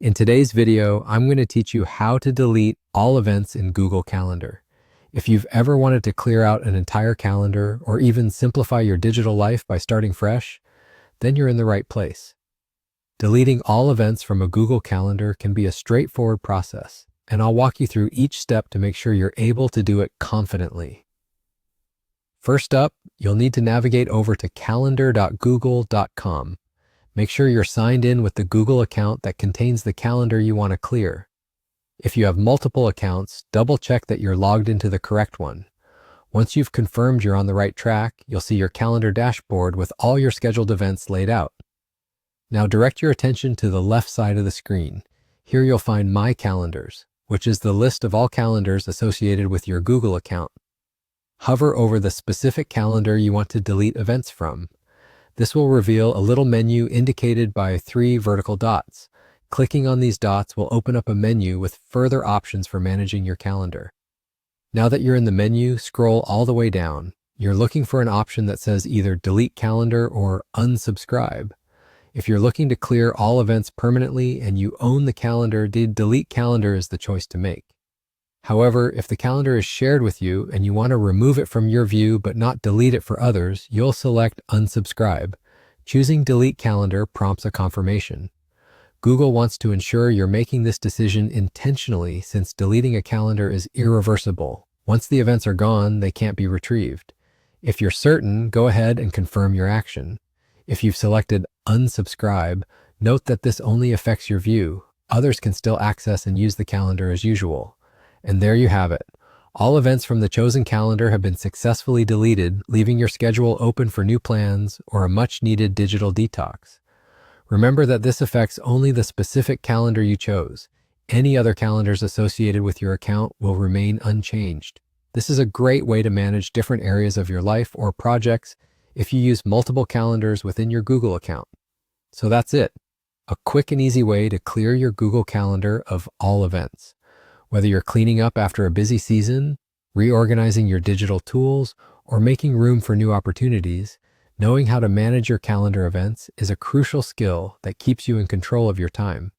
In today's video, I'm going to teach you how to delete all events in Google Calendar. If you've ever wanted to clear out an entire calendar or even simplify your digital life by starting fresh, then you're in the right place. Deleting all events from a Google Calendar can be a straightforward process, and I'll walk you through each step to make sure you're able to do it confidently. First up, you'll need to navigate over to calendar.google.com. Make sure you're signed in with the Google account that contains the calendar you want to clear. If you have multiple accounts, double check that you're logged into the correct one. Once you've confirmed you're on the right track, you'll see your calendar dashboard with all your scheduled events laid out. Now direct your attention to the left side of the screen. Here you'll find My Calendars, which is the list of all calendars associated with your Google account. Hover over the specific calendar you want to delete events from. This will reveal a little menu indicated by 3 vertical dots. Clicking on these dots will open up a menu with further options for managing your calendar. Now that you're in the menu, scroll all the way down. You're looking for an option that says either Delete Calendar or Unsubscribe. If you're looking to clear all events permanently and you own the calendar, Delete Calendar is the choice to make. However, if the calendar is shared with you and you want to remove it from your view but not delete it for others, you'll select Unsubscribe. Choosing Delete Calendar prompts a confirmation. Google wants to ensure you're making this decision intentionally since deleting a calendar is irreversible. Once the events are gone, they can't be retrieved. If you're certain, go ahead and confirm your action. If you've selected Unsubscribe, note that this only affects your view. Others can still access and use the calendar as usual. And there you have it. All events from the chosen calendar have been successfully deleted, leaving your schedule open for new plans or a much-needed digital detox. Remember that this affects only the specific calendar you chose. Any other calendars associated with your account will remain unchanged. This is a great way to manage different areas of your life or projects if you use multiple calendars within your Google account. So that's it. A quick and easy way to clear your Google Calendar of all events. Whether you're cleaning up after a busy season, reorganizing your digital tools, or making room for new opportunities, knowing how to manage your calendar events is a crucial skill that keeps you in control of your time.